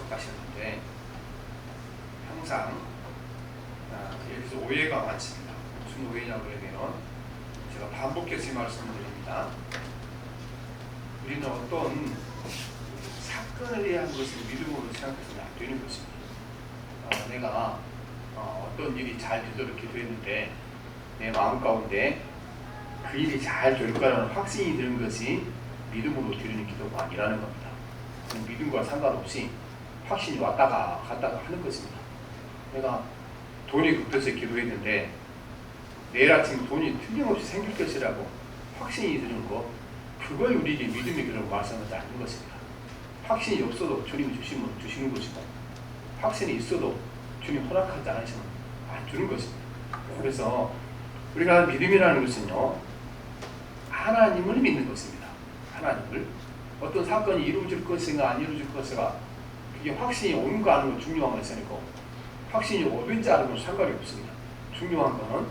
기억하시는데 항상 여기서 오해가 많습니다. 무슨 오해냐고 그러면 제가 반복해서 말씀을 드립니다. 우리는 어떤 사건에 대한 것을 믿음으로 생각해서는 안 되는 것입니다. 내가 어떤 일이 잘 되도록 기도했는데 내 마음 가운데 그 일이 잘 될 거라는 확신이 드는 것이 믿음으로 드리는 기도가 아니라는 겁니다. 믿음과 상관없이 확신이 왔다가 갔다가 하는 것입니다. 내가 돈이 급해서 기도했는데 내일 아침 돈이 틀림없이 생길 것이라고 확신이 드는 것, 그걸 우리에게 믿음의 기도라고 말씀하지 않는 것입니다. 확신이 없어도 주님이 주시면 주시는 것이고, 확신이 있어도 주님 허락하지 않으시면 안 주는 것입니다. 그래서 우리가 믿음이라는 것은요, 하나님을 믿는 것입니다. 하나님을. 어떤 사건이 이루어질 것인가 안 이루어질 것인가, 그게 확신이 오는가 하는 건 중요한 것이고, 확신이 오든지 안 오든 상관이 없습니다. 중요한 것은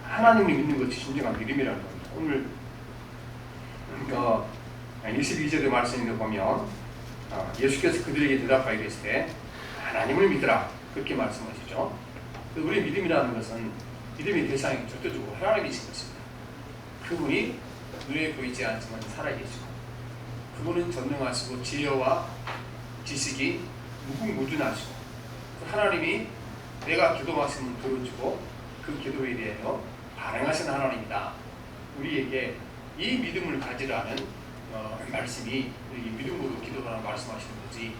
하나님을 믿는 것이 진정한 믿음이라는 겁니다. 오늘 22절의 말씀을 보면 예수께서 그들에게 대답하여 이르시되 하나님을 믿으라, 그렇게 말씀하시죠. 우리 믿음이라는 것은 믿음의 대상이 절대적으로 하나님이신 것입니다. 그분이 눈에 보이지 않지만 살아계시고, 그분은 전능하시고 지혜와 지식이 무궁무진하시고, 하나님이 내가 기도하시면 들어주고 그 기도에 대하여 반응하시는 하나님이다. 우리에게 이 믿음을 가지라는 말씀이 우리 믿음으로 기도하라는 말씀하시는 거지,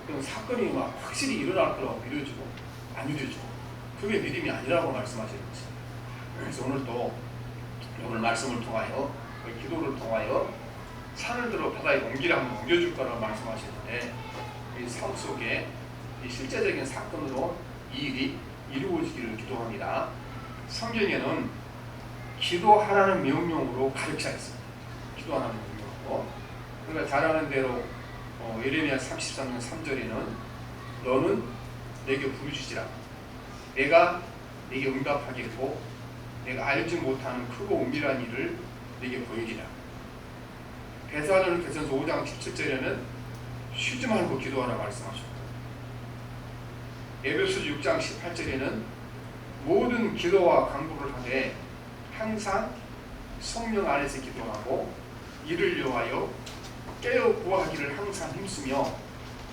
그런 사건이 막 확실히 일어날 거라고 믿어주고 안 믿어주고 그게 믿음이 아니라고 말씀하시는 것입니다. 그래서 오늘도 오늘 말씀을 통하여 기도를 통하여 산을 들어 바다에 옮기라 하면 옮겨줄 거라고 말씀하시는데, 이 삶 속에 이 실제적인 사건으로 이 일이 이루어지기를 기도합니다. 성경에는 기도하라는 명령으로 가르쳐 있습니다. 기도하라는 명령으로. 우리가 잘 아는 대로 예레미야 33년 3절에는 너는 내게 부르짖으라, 내가 내게 응답하겠고 내가 알지 못하는 크고 은밀한 일을 내게 보이리라. 데살로니가전서 5장 17절에는 쉬지 말고 기도하라 말씀하셨고, 에베소서 6장 18절에는 모든 기도와 간구를 하되 항상 성령 안에서 기도하고 이를 위하여 깨어 구하기를 항상 힘쓰며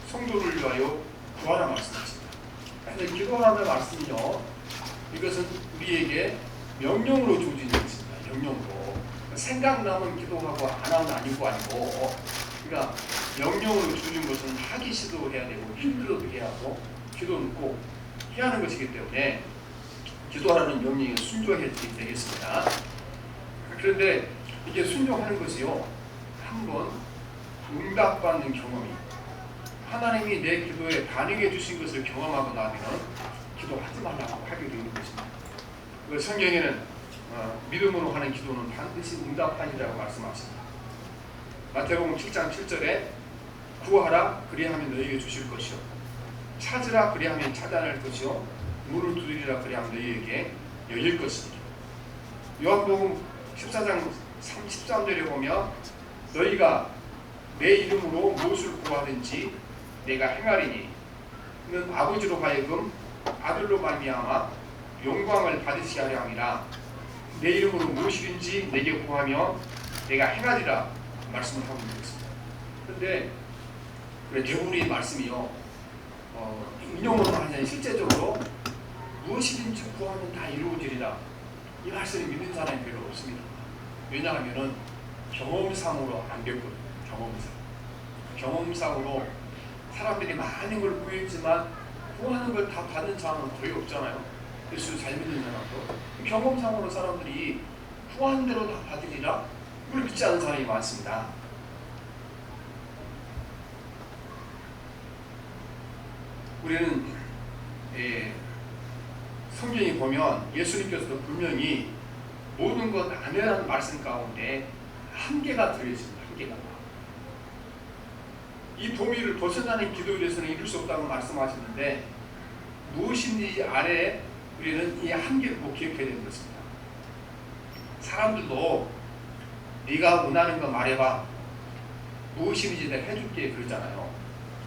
성도를 위하여 구하라 말씀하십니다. 그래서 기도하라는 말씀이요, 이것은 우리에게 명령으로 주어진 것입니다. 명령으로. 생각나면 기도하고 안 하면 아니고, 그러니까 명령으로 주어진 것은 하기 시도해야 되고 힘들어도 해야 하고 기도는 꼭 해야 하는 것이기 때문에 기도하라는 명령에 순종해야 되겠습니다. 그런데 이게 순종하는 것이요, 한번 응답받는 경험이, 하나님이 내 기도에 반응해 주신 것을 경험하고 나면 기도하지 말라고 하게 되는 것입니다. 성경에는 믿음으로 하는 기도는 반드시 응답하리라고 말씀하십니다. 마태복음 7장 7절에 구하라 그리하면 너희에게 주실 것이요, 찾으라 그리하면 찾아낼 것이요, 문을 두드리라 그리하면 너희에게 열릴 것입니다. 요한복음 14장 13절에 보면 너희가 내 이름으로 무엇을 구하든지 내가 행하리니 그는 아버지로 하여금 아들로 말미암아 영광을 받으시게 하려 함이라. 내 이름으로 무엇이든지 내게 구하며 내가 행하리라 말씀을 하고 있는 것입니다. 그런데 대부분의 말씀이요, 인용으로 하자니 실제적으로 무엇이든지 구하면 다 이루어지리라, 이 말씀을 믿는 사람이 별로 없습니다. 왜냐하면 경험상으로 안 됐거든요. 경험상으로 사람들이 많은 걸 구했지만 구하는 걸 다 받는 사람은 거의 없잖아요. 예수 잘 믿는 사람도 경험상으로 사람들이 구하는 대로 다 받으리라, 그걸 믿지 않는 사람이 많습니다. 우리는 성경에 보면 예수님께서도 분명히 모든 것 아니라는 말씀 가운데 한계가 들어있습니다. 한계가. 이 도미를 벗어나는 기도에 대해서는 이룰 수 없다고 말씀하셨는데, 무엇인지 아래 우리는 이 한계를 꼭 기억해야 되는 것입니다. 사람들도 네가 원하는 거 말해봐, 무엇인지 내가 해줄게 그러잖아요.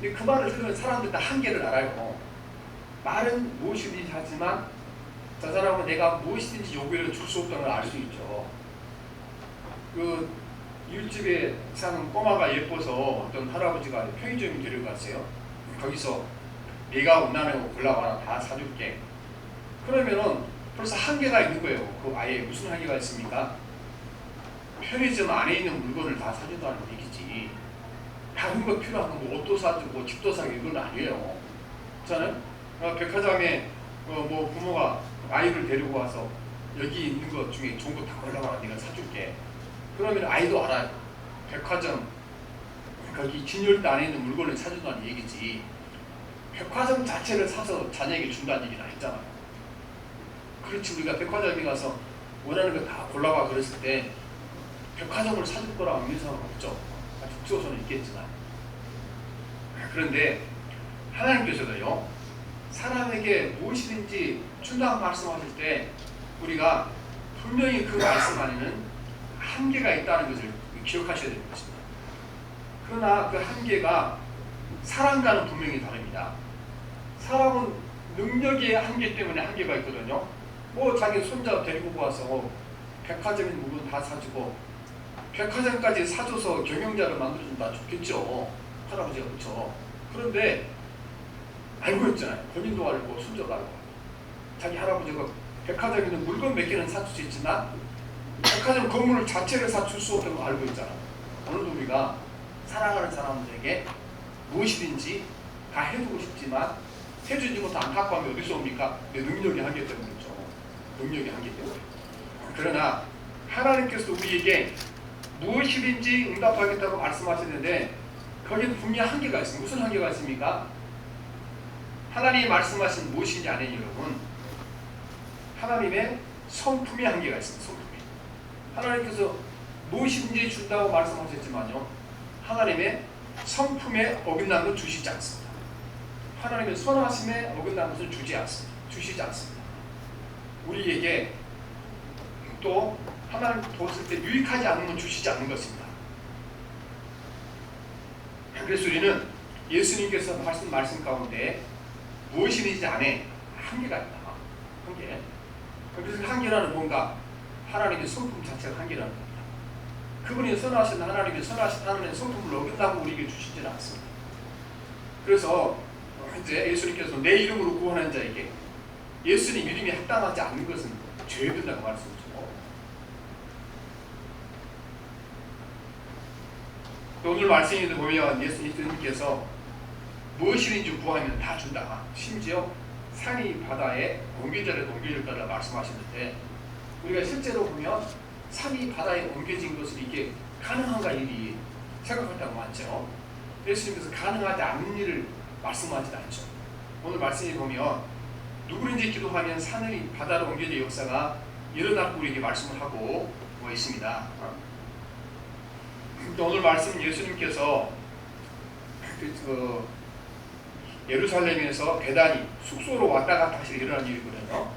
근데 그 말을 들으면 사람들 다 한계를 알아요. 말은 무엇이든지 하지만 저 사람은 내가 무엇이든지 요구를 줄 수 없다는 걸 알 수 있죠. 그 이웃집에 사는 꼬마가 예뻐서 어떤 할아버지가 편의점에 데려갔어요. 거기서 네가 원하는 거 골라와라, 다 사줄게. 그러면은 벌써 한계가 있는 거예요. 그 아예 무슨 한계가 있습니까? 편의점 안에 있는 물건을 다 사준다는 얘기지. 다른 거 필요한 거 뭐 옷도 사주고 집도 사고 이건 아니에요. 저는 백화점에 뭐 부모가 아이를 데리고 와서 여기 있는 것 중에 좋은 거 다 골라봐라, 내가 사줄게. 그러면 아이도 알아요. 백화점 거기 진열대 안에 있는 물건을 사준다는 얘기지. 백화점 자체를 사서 자녀에게 준다는 얘기는 아니잖아요. 그렇지, 우리가 백화점에 가서 원하는 거 다 골라봐 그랬을 때 백화점을 사줄 거라고 믿는 사람은 없죠. 북조선은 있겠지만. 그런데 하나님께서도요, 사람에게 무엇이든지 준다고 말씀하실 때 우리가 분명히 그 말씀 안에는 한계가 있다는 것을 기억하셔야 되는 것입니다. 그러나 그 한계가 사람과는 분명히 다릅니다. 사람은 능력의 한계 때문에 한계가 있거든요. 뭐 자기 손자 데리고 와서 백화점에 물건 다 사주고 백화점까지 사줘서 경영자를 만들어주면 다 좋겠죠. 할아버지가. 그렇죠. 그런데 알고 있잖아요. 본인도 알고 손자도 알고 자기 할아버지가 백화점에 있는 물건 몇 개는 사줄 수 있지만 백화점 건물 자체를 사줄 수 없다는 걸 알고 있잖아요. 오늘도 우리가 사랑하는 사람들에게 무엇이든지 다 해주고 싶지만 해주지 못한 안타까움이 어디서 옵니까? 내 능력이 한계 때문이죠. 능력이 한계 때문에. 그러나 하나님께서 우리에게 무엇이든지 응답하겠다고 말씀하셨는데 거기는 분명히 한계가 있습니다. 무슨 한계가 있습니까? 하나님이 말씀하신 무엇인지 아는 여러분, 하나님의 성품의 한계가 있습니다. 성품이. 하나님께서 무엇이든지 준다고 말씀하셨지만요, 하나님의 성품에 어긋난 건 주시지 않습니다. 하나님의 선하심에 어긋난 것은 주시지 않습니다. 우리에게 또 하나님 도왔을 때 유익하지 않는 건 주시지 않는 것입니다. 그래서 우리는 예수님께서 하신 말씀 가운데 무엇이든지 안에 한계가 있다. 한계. 그래서 한계라는 뭔가 하나님의 성품 자체가 한계라는 겁니다. 그분이 선하신 하나님의 성품을 어긋나고 우리에게 주시지는 않습니다. 그래서 이제 예수님께서 내 이름으로 구원한 자에게 예수님 이름이 합당하지 않는 것은 죄된다고 말씀하시죠. 오늘 말씀에 보면 예수님께서 무엇이든지 구하면 다 준다. 심지어 산이 바다에 옮겨져야 옮겨질 거라 말씀하셨는데 우리가 실제로 보면 산이 바다에 옮겨진 것을 이게 가능한가 일이 생각할 때가 많죠. 예수님께서 가능하지 않는 일을 말씀하지 않죠. 오늘 말씀에 보면 누구든지 기도하면 산이 바다로 옮겨질 역사가 일어났고 우리에게 말씀을 하고 있습니다. 오늘 말씀 예수님께서 예루살렘에서 배단이 숙소로 왔다 갔다 하시게 일어난 일이거든요.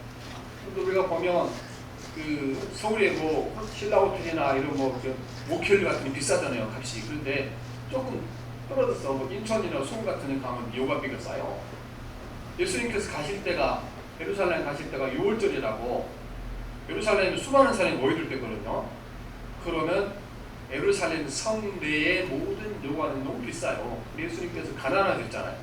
또 우리가 보면 그 서울에 뭐 신라 호텔이나 이런 뭐 모텔 같은 게 비싸잖아요, 값이. 그런데 조금 떨어져서 뭐 인천이나 수원 같은 데 가면 요가비가 싸요. 예수님께서 가실 때가 예루살렘 가실 때가 6월절이라고 예루살렘에 수많은 사람이 모여들 때거든요. 그러면 예루살렘 성내의 모든 요가는 너무 비싸요. 예수님께서 가난하셨잖아요.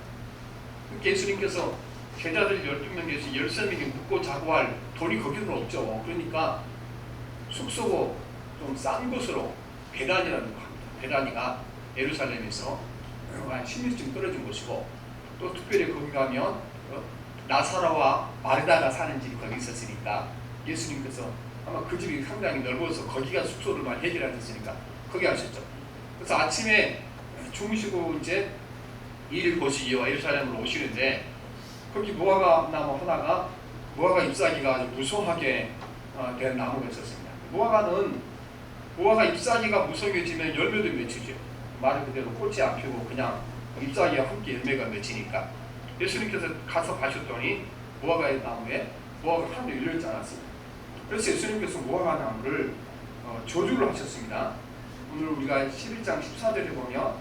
예수님께서 제자들 12명에서 13명이 묵고 자고 할 돈이 거기는 없죠. 그러니까 숙소고 좀 싼 곳으로 베단이라는 거 합니다. 베단이가 예루살렘에서 한 10리쯤 떨어진 곳이고 또 특별히 거기 가면 나사로와 마르다가 사는 집이 거기 있었으니까 예수님께서 아마 그 집이 상당히 넓어서 거기가 숙소를 많이 해결하셨으니까 거기 하셨죠. 그래서 아침에 주무시고 이제 일 보시기와 예루살렘으로 오시는데 거기 무화과 나무 하나가 무화과 잎사귀가 아주 무성하게 된 나무가 있었습니다. 무화과 잎사귀가 무성해지면 열매도 맺히죠. 말 그대로 꽃이 안 피고 그냥 잎사귀와 함께 열매가 맺히니까 예수님께서 가서 봐셨더니 무화과 나무에 무화과 하나도 열려있지 않았습니다. 그래서 예수님께서 무화과 나무를 저주를 하셨습니다. 오늘 우리가 11장 14절에 보면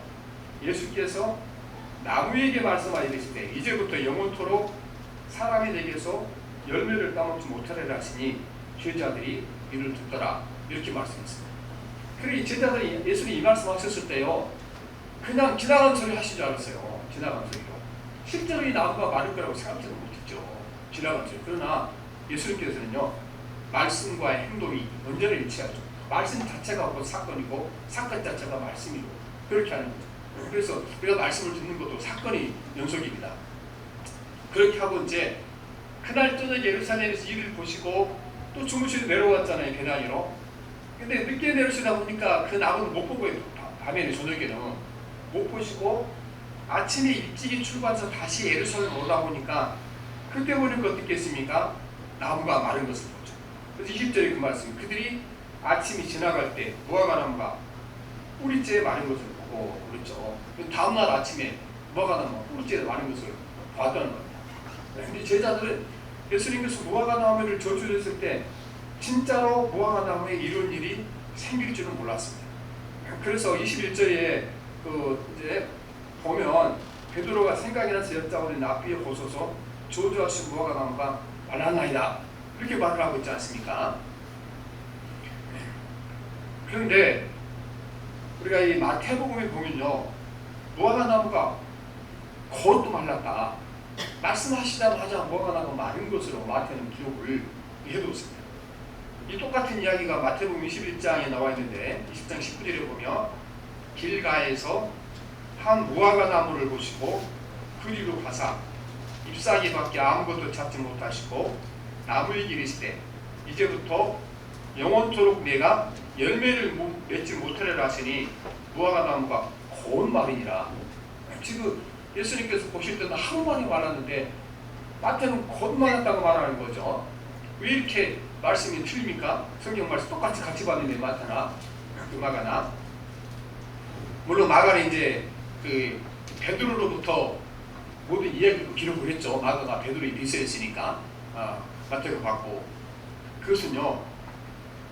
예수께서 나무에게 말씀하여 이르시되 이제부터 영원토록 사람이 내게서 열매를 따먹지 못하리라 하시니 제자들이 이를 듣더라. 이렇게 말씀했습니다. 그리고 제자들이 예수님이 이 말씀하셨을 때요, 그냥 지나가는 소리 하신 줄 알았어요. 지나가는 소리로. 실제로 이 나무가 마를 거라고 생각지도 못했죠. 지나가는 소리. 그러나 예수님께서는요, 말씀과의 행동이 언제나 일치하죠. 말씀 자체가 곧 사건이고 사건 자체가 말씀이고 그렇게 하는 거죠. 그래서 우리가 말씀을 듣는 것도 사건이 연속입니다. 그렇게 하고 이제 그날 저녁에 예루살렘에서 일을 보시고 또 주무시러 내려왔잖아요, 배낭 위로. 근데 늦게 내려오시다 보니까 그 나무는 못 본 거예요. 밤에는, 저녁에는 못 보시고 아침에 일찍이 출발해서 다시 예루살렘 오다 보니까 그때 보니까 어떻겠습니까? 나무가 마른 것을 보죠. 그래서 20절에 그 말씀, 그들이 아침이 지나갈 때 무화과 나무가 뿌리째 마른 것을 보고 그랬죠. 다음날 아침에 무화과 나무가 뿌리째 마른 것을 봤다는 겁니다. 근데 제자들은 예수님께서 무화과 나무를 저주했을 때 진짜로 무화과 나무에 이런 일이 생길 줄은 몰랐습니다. 그래서 21절에 이제 보면 베드로가 생각이 나서 여짜오니 나비에 보소서 저주하신 무화과 나무가 말랐나이다, 이렇게 말을 하고 있지 않습니까? 그런데 우리가 이 마태복음에 보면요, 무화과 나무가 곧 말랐다, 말씀하시자마자 무화과 나무가 마른 것으로 마태는 기록을 해두었습니다. 이 똑같은 이야기가 마태복음 21장에 나와 있는데 20장 19절에 보면 길가에서 한 무화과 나무를 보시고 그리로 가사 잎사귀밖에 아무것도 찾지 못하시고 나무에게 이르시되 이제부터 영원토록 내가 열매를 맺지 못하리라 하시니 무화과 나무가 곧 마르니라. 지금 예수님께서 보실 때는 하루 만에 말랐는데 마태는 곧 말랐다고 말하는 거죠. 왜 이렇게 말씀이 틀립니까? 성경 말씀 똑같이 같이 봤는데 마태나 마가나, 물론 마가는 이제 그 베드로로부터 모든 이야기를 기록을 했죠. 마가가 베드로의 비서였으니까 마태가 봤고, 그것은요,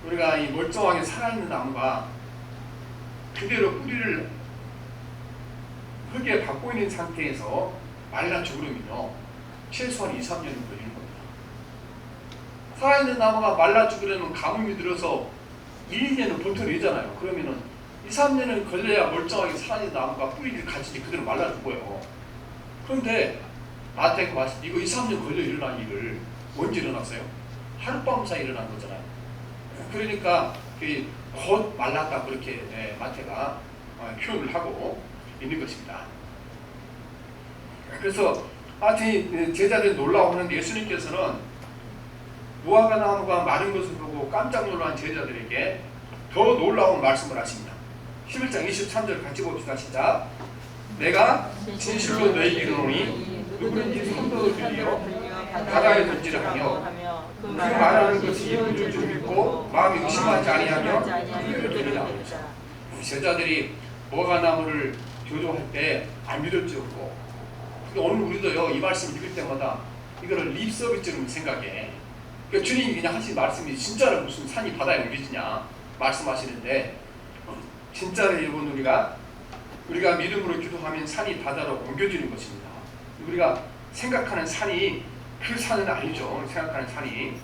우리가 이 멀쩡하게 살아있는 나무가 그대로 뿌리를 흙에 박고 있는 상태에서 말라 죽으려면요 최소한 2-3년은 걸리는 겁니다. 살아있는 나무가 말라 죽으려면 가뭄이 들어서 1-2년은 버텨내잖아요. 그러면은 2-3년은 걸려야 멀쩡하게 살아있는 나무가 뿌리를 가지지 그대로 말라 죽어요. 그런데 마태가 말씀, 이거 2-3년 걸려 일어난 일을 언제 일어났어요? 하룻밤 사이 일어난 거잖아요. 그러니까 곧 말랐다, 그렇게 마태가 표현을 하고 있는 것입니다. 그래서 하여튼 제자들이 놀라워하는데 예수님께서는 무화과 나무가 마른 것을 보고 깜짝 놀란 제자들에게 더 놀라운 말씀을 하십니다. 11장 23절 같이 봅시다. 시작. 내가 진실로 너희에게 이르노니 누구든지 손도 들이어 바다에 던지라 하며 그 말하는 것이 이루어질 줄 믿고 마음이 의심하지 아니하며 그를 되리라. 제자들이 무화과 나무를 교조할 때 안 믿었지 없고, 근데 오늘 우리도요 이 말씀 읽을 때마다 이거를 립 서비스처럼 생각해. 그러니까 주님이 그냥 하신 말씀이 진짜로 무슨 산이 바다에 옮겨지냐 말씀하시는데, 진짜로 여러분 우리가 믿음으로 기도하면 산이 바다로 옮겨지는 것입니다. 우리가 생각하는 산이 그 산은 아니죠. 생각하는 산이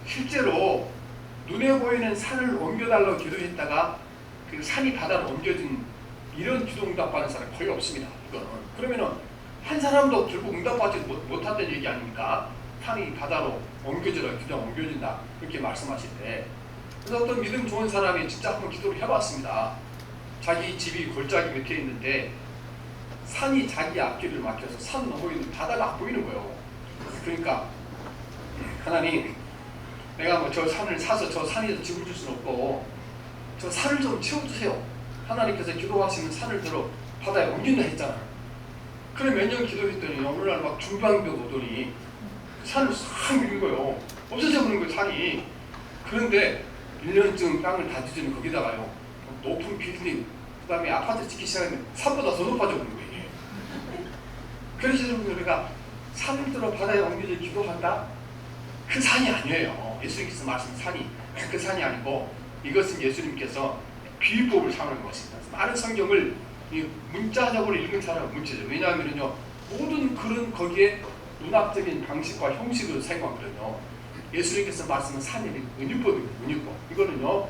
실제로 눈에 보이는 산을 옮겨달라고 기도했다가 그 산이 바다로 옮겨진 이런 기도 응답받는 사람이 거의 없습니다. 이거는 그러면은 한 사람도 결국 응답받지 못한다는 얘기 아닙니까? 산이 바다로 옮겨져라, 기도가 옮겨진다, 이렇게 말씀하실 때. 그래서 어떤 믿음 좋은 사람이 진짜 한번 기도를 해봤습니다. 자기 집이 골짜기 밑에 있는데 산이 자기 앞길을 막혀서 산 넘어 있는 바다가 안 보이는 거예요. 그러니까 하나님, 내가 뭐 저 산을 사서 저 산에서 집을 줄 수는 없고 저 산을 좀 채워주세요. 하나님께서 기도하시는 산을 들어 바다에 옮긴다 했잖아요. 그래 몇 년 기도했더니 어느 날 막 중방병 오더니 산을 싹 밀은 거예요. 없어져 버린 거예요, 산이. 그런데 1년쯤 땅을 다 뒤지는 거기다가요 높은 빌딩, 그 다음에 아파트 짓기 시작하면 산보다 더 높아져 버린 거예요. 그래서 우리가 산을 들어 바다에 옮겨져 기도한다? 그 산이 아니에요. 예수님께서 말씀 산이 그 산이 아니고, 이것은 예수님께서 비유법을 사용하는 것입니다. 많은 성경을 이 문자적으로 읽은 사람은 문제죠. 왜냐하면요, 모든 글은 거기에 문학적인 방식과 형식으로 사용하거든요. 예수님께서 말씀은 산이 은유법입니다. 은유법. 이거는요,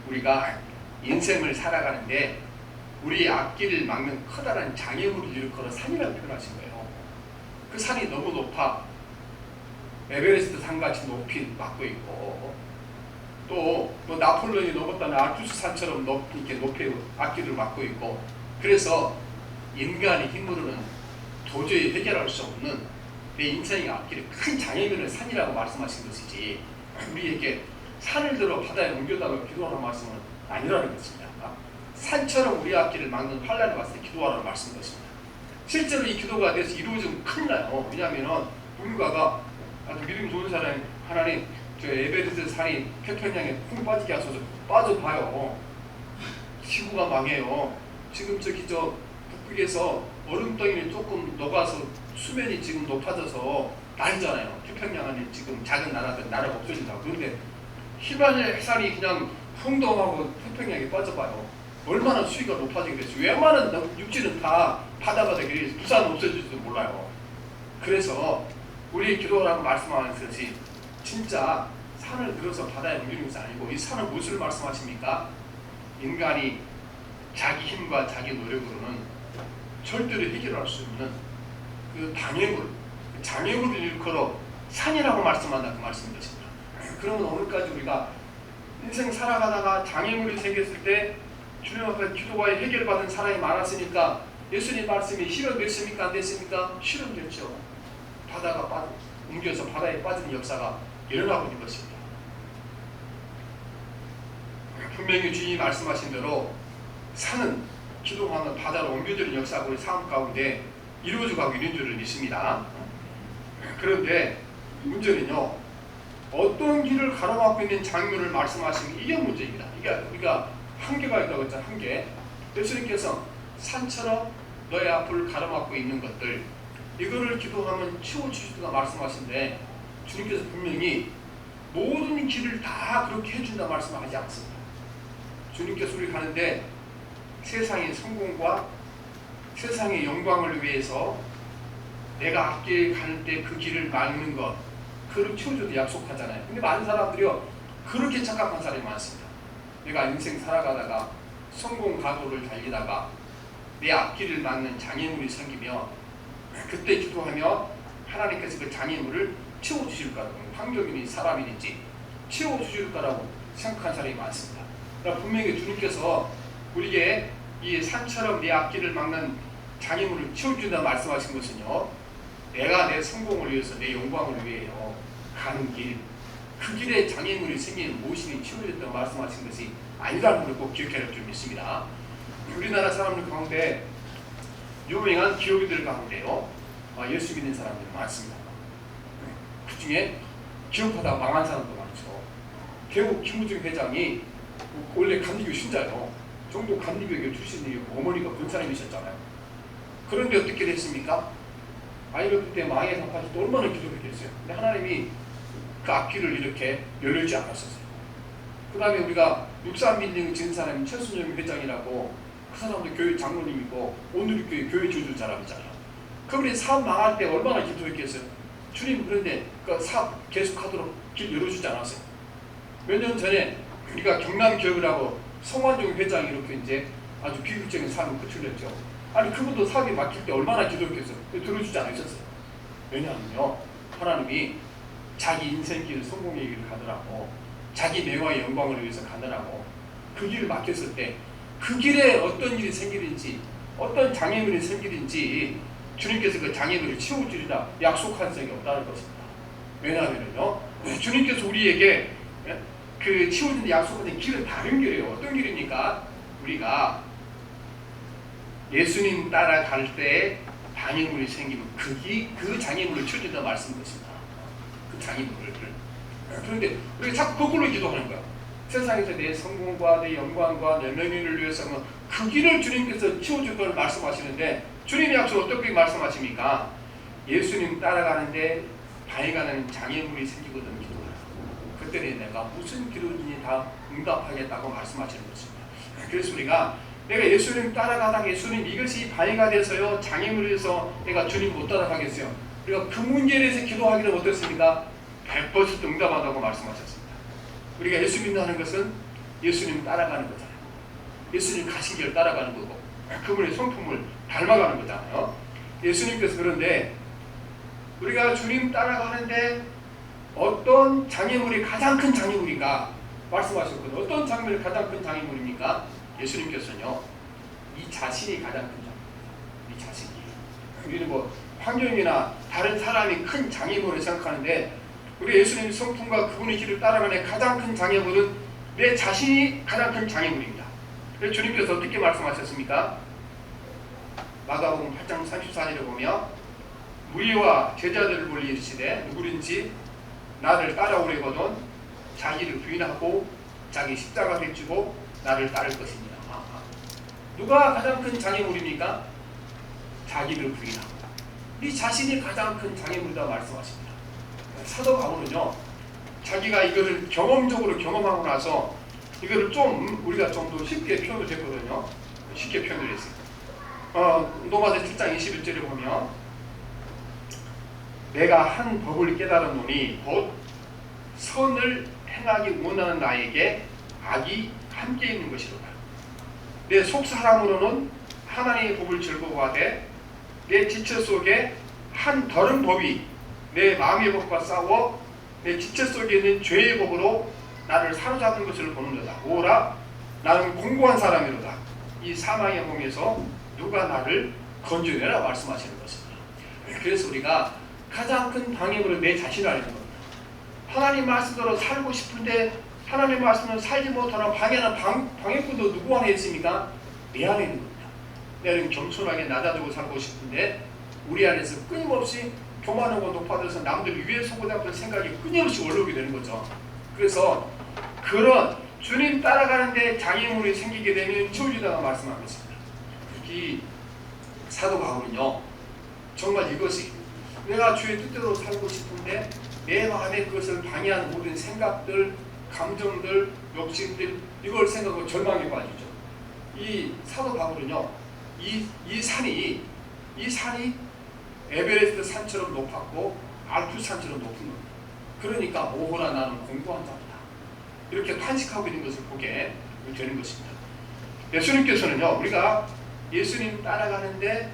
우리가 인생을 살아가는데 우리 앞길을 막는 커다란 장애물을 일으켜서 산이라고 표현하신 거예요. 그 산이 너무 높아 에베레스트 산같이 높이 막고 있고, 또 뭐 나폴레옹이 넘었다는 알프스 산처럼 높이 앞길을 막고 있고, 그래서 인간의 힘으로는 도저히 해결할 수 없는 내 인생의 앞길에 큰 장애물을 산이라고 말씀하신 것이지, 우리에게 산을 들어 바다에 옮겨다가 기도하는 말씀은 아니라는 것입니다. 산처럼 우리 앞길을 막는 환란이 왔을 때 기도하라는 말씀인 것입니다. 실제로 이 기도가 돼서 이루어지면 큰일 나요. 왜냐하면 누군가가 아주 믿음 좋은 사람이 하나님 저 에베레스트 산이 태평양에 쿵 빠지게 하소서, 빠져봐요. 지구가 망해요. 지금 저 북극에서 얼음덩이는 조금 녹아서 수면이 지금 높아져서 난리잖아요. 태평양 안에 지금 작은 나라가 없어진다고. 그런데 희망의 산이 그냥 풍덩하고 태평양에 빠져봐요. 얼마나 수위가 높아지겠어요. 웬만한 육지는 다 바다가 되게 부산 없어질지도 몰라요. 그래서 우리 기도라고 말씀하는 것이 진짜 산을 들어서 바다에 옮기는 것이 아니고, 이 산은 무엇을 말씀하십니까? 인간이 자기 힘과 자기 노력으로는 절대로 해결할 수 없는 그 장애물을 일컬어 산이라고 말씀한다, 그 말씀인 것입니다. 그러면 오늘까지 우리가 인생 살아가다가 장애물이 생겼을 때 주님 앞에 기도가 해결받은 사람이 많았으니까 예수님 말씀이 실현됐습니까? 안 됐습니까? 실현됐죠. 바다가 옮겨서 바다에 빠지는 역사가 일어나고 있는 것입니다. 분명히 주님이 말씀하신 대로 산은 기도하면 바다로 옮겨지는 역사가 우리 삶 가운데 이루어져 가고 있는 줄을 믿습니다. 그런데 문제는요, 어떤 길을 가로막고 있는 장면을 말씀하시면 이게 문제입니다. 이게 우리가 한계가 있다고 했잖아요. 한계. 예수님께서 산처럼 너의 앞을 가로막고 있는 것들, 이거를 기도하면 치워주시다 말씀하신데, 주님께서 분명히 모든 길을 다 그렇게 해준다 말씀하지 않습니다. 주님께서 우리 가는데 세상의 성공과 세상의 영광을 위해서 내가 앞길 가는 때 그 길을 막는 것, 그를 치워줘도 약속하잖아요. 근데 많은 사람들이요, 그렇게 착각한 사람이 많습니다. 내가 인생 살아가다가 성공 가도를 달리다가 내 앞길을 막는 장애물이 생기면 그때 기도하며 하나님께서 그 장애물을 치워주실 거라고, 환경이니 사람이든지 치워주실 거라고 생각한 사람이 많습니다. 그러나 분명히 주님께서 우리에게 이 산처럼 내 앞길을 막는 장애물을 치워준다 말씀하신 것은요, 내가 내 성공을 위해서, 내 영광을 위해요 가는 길, 그 길에 장애물이 생기는 무엇이니 치워준다고 말씀하신 것이 아니라는 걸 꼭 기억해야 할 줄 믿습니다. 우리나라 사람들 가운데 유명한 기업인들 가운데요, 예수 믿는 사람들이 많습니다. 그 중에 기업하다가 망한 사람도 많죠. 개국 김우중 회장이 원래 감리교 신자예요. 종도 감리교회 출신이고 어머니가 권사님이셨잖아요. 그런데 어떻게 됐습니까? 아이가 그때 망해서 아파서 또 얼마나 기도했겠어요. 근데 하나님이 그 앞길을 이렇게 열리지 않았었어요. 그 다음에 우리가 63빌딩 지은 사람이 최순영 회장이라고, 그 사람도 교회 장로님이고 오늘의 교회 조주 사람이잖아요. 그분이 사업 망할 때 얼마나 기도했겠어요. 주님, 그런데 그 사업 계속하도록 길 열어주지 않았어요. 몇 년 전에 우리가 경남기업이라고 성완종 회장이 이렇게 이제 아주 비극적인 삶을 거칠렸죠. 아니 그분도 사업이 막힐 때 얼마나 기도했겠어요. 들어주지 않으셨어요. 왜냐하면요, 하나님이 자기 인생길, 성공의 길을 가더라고, 자기 명화의 영광을 위해서 가더라고, 그 길을 막혔을 때 그 길에 어떤 일이 생기든지 어떤 장애물이 생기든지 주님께서 그 장애물을 치워주리라 약속한 적이 없다는 것입니다. 왜냐하면요, 주님께서 우리에게 그 치워준다 약속한 길은 다른 길이에요. 어떤 길입니까? 우리가 예수님 따라갈 때 장애물이 생기면 그 장애물을 치워준다 말씀인 것입니다. 그 장애물을. 그런데 우리가 자꾸 거꾸로 기도하는 거야. 세상에서 내 성공과 내 영광과 내 명예를 위해서는 그 길을 주님께서 치워줄 걸 말씀하시는데, 주님의 약속 어떻게 말씀하십니까? 예수님 따라가는데 방해가는 장애물이 생기거든 기도하라. 그 그때는 내가 무슨 기도든지 다 응답하겠다고 말씀하시는 것입니다. 그래서 우리가 내가 예수님 따라가다가 예수님 이것이 방해가 돼서요 장애물이 돼서 내가 주님 못 따라가겠어요. 우리가 그 문제에 대해서 기도하기는 어떻습니까? 100% 응답한다고 말씀하셨습니다. 우리가 예수 믿는다는 것은 예수님 따라가는 거잖아요. 예수님 가신 길 따라가는 거고 그분의 성품을 닮아가는 거잖아요. 예수님께서 그런데 우리가 주님 따라가는데 어떤 장애물이 가장 큰 장애물인가 말씀하셨거든요. 어떤 장애물이 가장 큰 장애물입니까? 예수님께서는요 이 자신이 가장 큰 장애물입니다. 이 자신이. 우리는 뭐 환경이나 다른 사람이 큰 장애물을 생각하는데 우리 예수님 성품과 그분의 길을 따라가는 가장 큰 장애물은 내 자신이 가장 큰 장애물입니다. 그래서 주님께서 어떻게 말씀하셨습니까? 마가복음 8장 34절에 보면 무리와 제자들을 불리 이르시되 누구든지 나를 따라오려거든 자기를 부인하고 자기 십자가를 지고 나를 따를 것입니다. 누가 가장 큰 장애물입니까? 자기를 부인하고 네 자신이 가장 큰 장애물이라고 말씀하십니다. 사도 바울은요 자기가 이거를 경험적으로 경험하고 나서 이거를 좀 우리가 좀 더 쉽게 표현을 했거든요. 쉽게 표현을 했어요. 로마서 7장 21절에 보면 내가 한 법을 깨달았노니 곧 선을 행하기 원하는 나에게 악이 함께 있는 것이로다. 내 속사람으로는 하나님의 법을 즐거워하되 내 지체 속에 한 다른 법이 내 마음의 법과 싸워 내 지체 속에 있는 죄의 법으로 나를 사로잡는 것을 보는도다. 오라 나는 공고한 사람이로다. 이 사망의 몸에서 누가 나를 건져내라 말씀하시는 것입니다. 그래서 우리가 가장 큰 방해물은 내 자신이라는 겁니다. 하나님 말씀대로 살고 싶은데 하나님 말씀대로 살지 못하는 방해나 방해꾼도 누구 안에 있습니까? 내 안에 있는 겁니다. 내는 겸손하게 낮아지고 살고 싶은데 우리 안에서 끊임없이 교만하고 높아져서 남들 위에 서고자 하는 생각이 끊임없이 올라오게 되는 거죠. 그래서 그런 주님 따라가는데 장애물이 생기게 되면 지워주다가 말씀하겠습니다. 이 사도 바울은요 정말 이것이 내가 주의 뜻대로 살고 싶은데 내 마음에 그것을 방해하는 모든 생각들, 감정들, 욕심들 이걸 생각하고 절망에 빠지죠. 이 사도 바울은요 이 산이 에베레스트 산처럼 높았고 알프 산처럼 높은 겁니다. 그러니까 오호라 나는 공고한 자다. 이렇게 탄식하고 있는 것을 보게 되는 것입니다. 예수님께서는요 우리가 예수님 따라가는데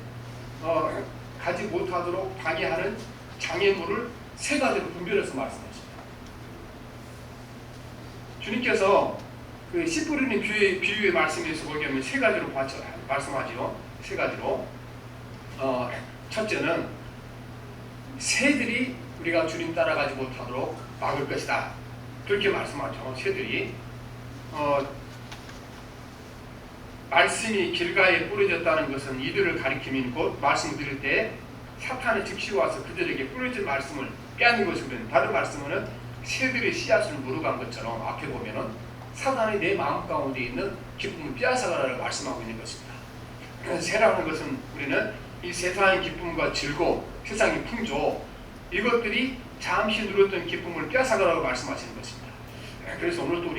가지 못하도록 방해하는 장애물을 세 가지로 분별해서 말씀하십니다. 주님께서 그 씨 뿌리는 비유의 말씀에서 보게 하면 세 가지로 말씀하지요. 세 가지로. 첫째는 새들이 우리가 주님 따라가지 못하도록 막을 것이다. 그렇게 말씀하죠. 새들이. 말씀이 길가에 뿌려졌다는 것은 이들을 가리키면 곧 말씀을 들을 때 사탄의 즉시 와서 그들에게 뿌려진 말씀을 빼앗는 것이거든요. 다른 말씀은 새들의 씨앗을 물어간 것처럼 앞에 보면은 사탄이 내 마음 가운데 있는 기쁨을 빼앗아가라고 말씀하고 있는 것입니다. 새라는 것은 우리는 이 세상의 기쁨과 즐거움, 세상의 풍조 이것들이 잠시 누렸던 기쁨을 빼앗아가라고 말씀하시는 것입니다. 그래서 오늘도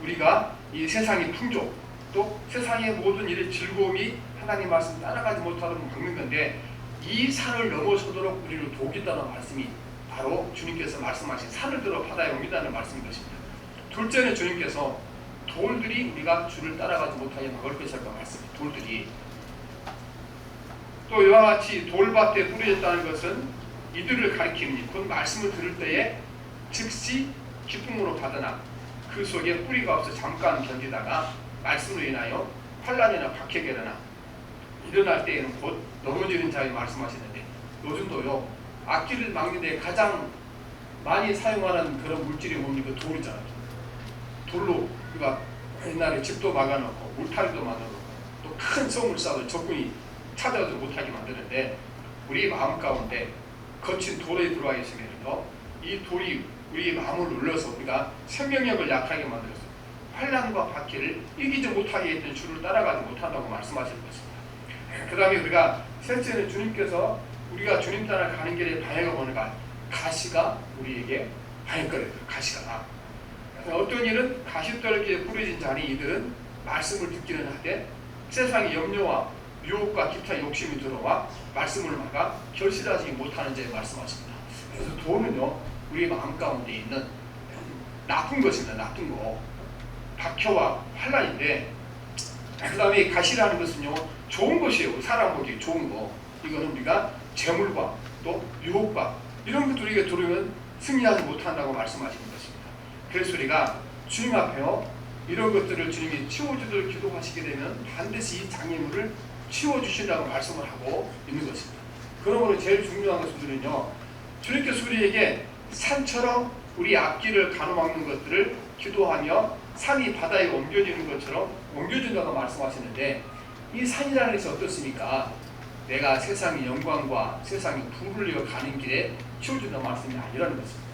우리가 이 세상의 풍조 또 세상의 모든 일의 즐거움이 하나님 말씀 따라가지 못하도록 막는 건데 이 산을 넘어서도록 우리를 돕겠다는 말씀이 바로 주님께서 말씀하신 산을 들어 바다에 옮긴다는 말씀인 것입니다. 둘째는 주님께서 돌들이 우리가 주를 따라가지 못하게 막을 것이라고 말씀입니다. 돌들이 또 이와 같이 돌밭에 뿌려졌다는 것은 이들을 가리키니 곧 말씀을 들을 때에 즉시 기쁨으로 받으나 그 속에 뿌리가 없어 잠깐 견디다가 말씀으로 인하여 환난이나 박해가 일어날 때에는 곧 넘어지는 자에 말씀하시는데 요즘도요 악기를 막는 데 가장 많이 사용하는 그런 물질이 뭡니까? 돌이잖아요. 돌로 우리가 옛날에 집도 막아놓고 울타리도 만들어놓고 또 큰 성을 쌓아도 적군이 찾아오지 못하게 만드는데 우리 마음 가운데 거친 돌에 들어와 있으면서 이 돌이 우리 마음을 눌러서 우리가 생명력을 약하게 만들어서 환난과 박해를 이기지 못하게 했던 주를 따라가지 못한다고 말씀하시는 것입니다. 그 다음에 우리가 셋째는 주님께서 우리가 주님 따라 가는 길에 방해가 오는가 가시가 우리에게 방해거려요. 가시가. 어떤 일은 가시떨기에 뿌려진 자니 이들은 말씀을 듣기는 하되 세상의 염려와 유혹과 기타 욕심이 들어와 말씀을 막아 결실하지 못하는 자에 말씀하십니다. 그래서 돈은요 우리 마음 가운데 있는 나쁜 것입니다. 나쁜 거. 박혀와 환란인데 그 다음에 가시라는 것은요 좋은 것이에요. 사람 보기에 좋은 거. 이거는 우리가 재물과 또 유혹과 이런 것들 우리가 들으면 승리하지 못한다고 말씀하시는 것입니다. 그래서 우리가 주님 앞에요 이런 것들을 주님이 치워주도록 기도하시게 되면 반드시 이 장애물을 치워주신다고 말씀을 하고 있는 것입니다. 그러므로 제일 중요한 것은요 주님께서 우리에게 산처럼 우리 앞길을 가로막는 것들을 기도하며 산이 바다에 옮겨지는 것처럼 옮겨준다고 말씀하시는데 이 산이라는 것이 어떻습니까? 내가 세상의 영광과 세상의 부를 이어 가는 길에 치워준다는 말씀이 아니라는 것입니다.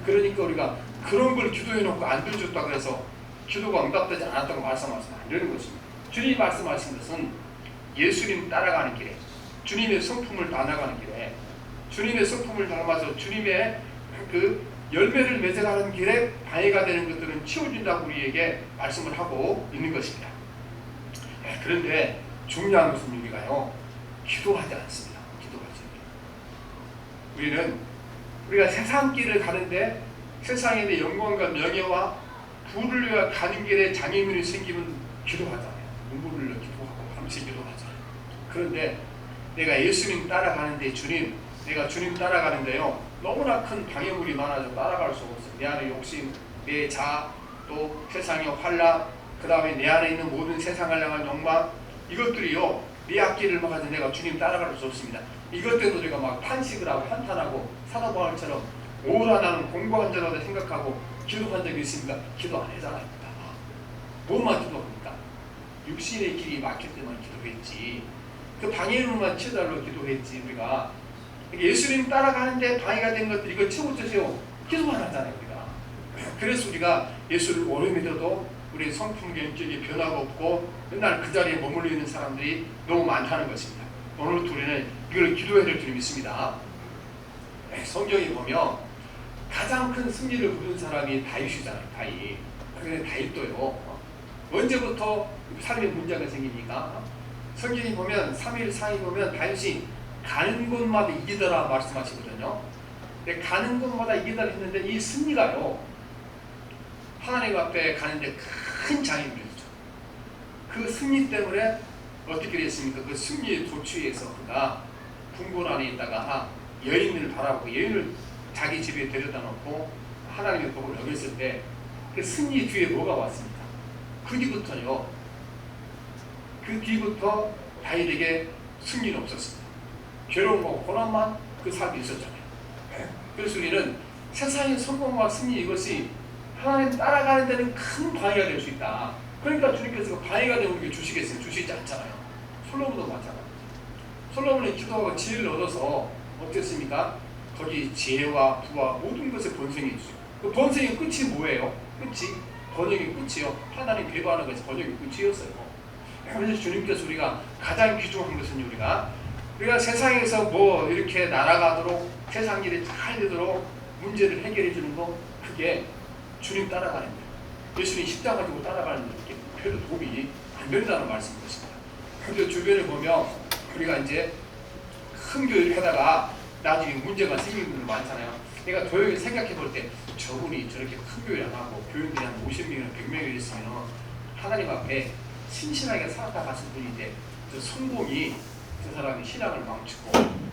그러니까 우리가 그런 걸 기도해놓고 안 들어줬다고 해서 기도가 응답되지 않았다고 말씀하시면 안 되는 것입니다. 주님이 말씀하신 것은 예수님 따라가는 길에 주님의 성품을 따라가는 길에 주님의 성품을 닮아서 주님의 그 열매를 맺어가는 길에 방해가 되는 것들은 치워준다고 우리에게 말씀을 하고 있는 것입니다. 그런데 중요한 것은 우리가요 기도하지 않습니다. 기도하지 않습니다. 우리는 우리가 세상 길을 가는데 세상에 있는 영광과 명예와 부를 위해 가는 길에 장애물이 생기면 기도하잖아요. 눈물을 흘려 기도하고 밤새 기도하잖아요. 그런데 내가 예수님 따라가는데 내가 주님 따라가는데요 너무나 큰 방해물이 많아서 따라갈 수 없어요. 내 안에 욕심, 내 자아, 또 세상의 환락, 그 다음에 내 안에 있는 모든 세상을 향한 욕망 이것들이요 내 앞길을 막아서 내가 주님 따라갈 수 없습니다. 이것 때문에 우리가 막 탄식을 하고 한탄하고 사도 바울처럼 오라 나는 공부한 자라고 생각하고 기도한 적이 있습니까? 기도 안 하잖아요. 뭐만 기도합니까? 육신의 길이 막힐 때만 기도했지 그 방해물만 치달로 기도했지 우리가 예수님 따라가는데 방해가 된 것들 이거 치워주세요. 기도 안 하잖아요 우리가. 그래서 우리가 예수를 오래 믿어도 우리 성품 경격이 변화가 없고 맨날 그 자리에 머물러 있는 사람들이 너무 많다는 것입니다. 오늘부터 우리는 이걸 기도해야 될 줄 믿습니다. 성경에 보면 가장 큰 승리를 거둔 사람이 다윗이잖아요. 다윗. 그런데 다윗도요 언제부터 삶에 문제가 생깁니까? 성경에 보면 3일 4일 보면 다윗이 가는 곳마다 이기더라 말씀하시거든요. 근데 가는 곳마다 이기더라 했는데 이 승리가요 하나님 앞에 가는데 큰 장애물이었죠. 그 승리 때문에 어떻게 됐습니까? 그 승리의 도취에서 그가 궁궐 안에 있다가 여인을 바라보고 여인을 자기 집에 데려다 놓고 하나님의 복을 여겼을 때 그 승리 뒤에 뭐가 왔습니까? 그 뒤부터 다윗에게 승리는 없었습니다. 괴로움과 고난만 그 삶이 있었잖아요. 그래서 우리는 세상의 성공과 승리 이것이 하나님 따라가는 데는 큰 방해가 될 수 있다. 그러니까 주님께서 방해가 되면 우리에게 주시겠어요? 주시지 않잖아요. 솔로몬도 마찬가지죠. 솔로몬이 기도하고 지혜를 얻어서 어땠습니까? 거기 지혜와 부와 모든 것을 번성해 주죠. 그 번성의 끝이 뭐예요? 번영의 끝이요. 하나님 배반하는 것이 번영의 끝이었어요. 그래서 주님께서 우리가 가장 귀중한 것은 우리가 세상에서 뭐 이렇게 날아가도록 세상 일이 잘 되도록 문제를 해결해 주는 거 그게 주님 따라가는 거예요. 예수님 십자가 가지고 따라가는 게 별로 도움이 안 된다는 말씀인 것입니다. 그런데 주변에 보면 우리가 이제 큰 교회를 하다가 나중에 문제가 생기는 분들 많잖아요. 내가 조용히 생각해 볼 때 저분이 저렇게 큰 교회를 하고 교인들이 한 50명이나 100명이 있으면 하나님 앞에 신실하게 살아갔을 분인데 저 성공이 그 사람이 신앙을 망치고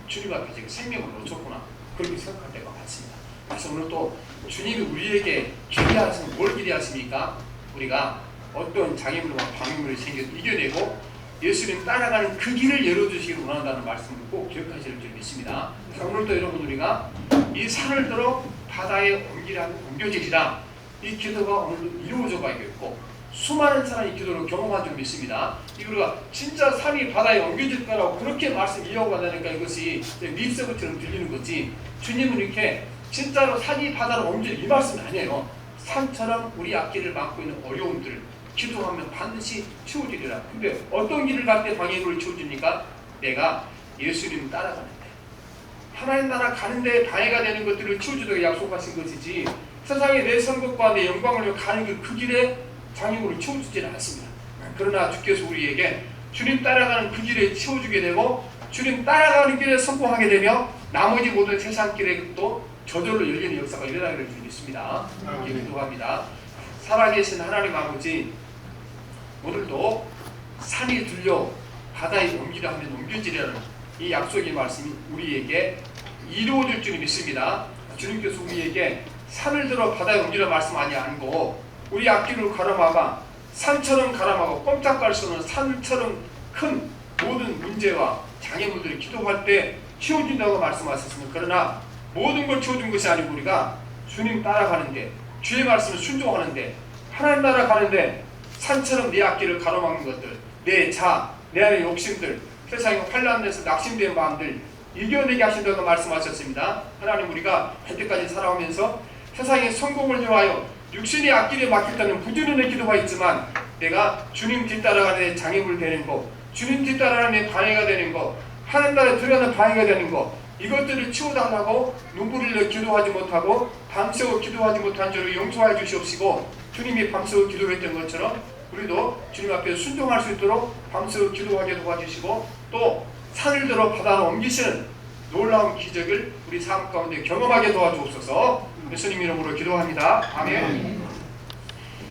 주님 앞에 지금 생명을 놓쳤구나 그렇게 생각할 때가 많습니다. 그래서 오늘 또 주님이 우리에게 기대하시는 뭘 기대하십니까? 우리가 어떤 장애물과 방해물이 생겨도 이겨내고 예수님 따라가는 그 길을 열어주시기를 원한다는 말씀을 꼭 기억하실 줄 믿습니다. 오늘도 여러분 우리가 이 산을 들어 바다에 옮겨지리라 이 기도가 오늘도 이루어져 가야겠고 수많은 사람이 기도를 경험한 줄 믿습니다. 우리가 진짜 산이 바다에 옮겨질 거라고 그렇게 말씀 이어가다니까 이것이 밉서부처럼 들리는 거지 주님은 이렇게 진짜로 산이 바다로 옮길 이 말씀이 아니에요. 산처럼 우리 앞길을 막고 있는 어려움들 기도하면 반드시 치워지리라. 근데 어떤 길을 갈 때 방해물을 치워줍니까? 내가 예수님 따라가는데 하나님 나라 가는데 방해가 되는 것들을 치워주도록 약속하신 것이지 세상에 내 선것과 내 영광을 위해 가는 그 길에 장애물을 치워주지는 않습니다. 그러나 주께서 우리에게 주님 따라가는 그 길에 치워주게 되고 주님 따라가는 길에 성공하게 되며 나머지 모든 세상 길에 또 저절로 열리는 역사가 일어나게 될 줄 믿습니다. 이렇게 기도합니다. 살아계신 하나님 아버지, 오늘도 산이 들려 바다에 옮기려 하면 옮겨지려는 이 약속의 말씀이 우리에게 이루어질 줄 믿습니다. 주님께서 우리에게 산을 들어 바다에 옮기려 말씀 아니하고 우리 앞길을 가로막아 산처럼 가로막아 꼼짝할 수 없는 산처럼 큰 모든 문제와 장애물들을 기도할 때 치워준다고 말씀하셨습니다. 그러나 모든 걸 치워준 것이 아니고 우리가 주님 따라가는데 주의 말씀을 순종하는데 하나님 나라 가는데 산처럼 내 앞길을 가로막는 것들, 내 내 안의 욕심들, 세상에 환난에서 낙심된 마음들 이겨내게 하신다고 말씀하셨습니다. 하나님, 우리가 현재까지 살아오면서 세상의 성공을 위하여 육신의 앞길에 막혔다는 부지런의 기도가 있지만 내가 주님 뒤따라가는 데 장애물 되는 거, 주님 뒤따라가는 데 방해가 되는 거, 하나님 나라에 들어가는 방해가 되는 거, 이것들을 치워달라고 눈물을 흘려 기도하지 못하고 밤새워 기도하지 못한 죄를 용서해 주시옵시고, 주님이 밤새워 기도했던 것처럼 우리도 주님 앞에 순종할 수 있도록 밤새워 기도하게 도와주시고, 또 산을 들어 바다로 옮기시는 놀라운 기적을 우리 삶 가운데 경험하게 도와주옵소서. 예수님 이름으로 기도합니다. 아멘.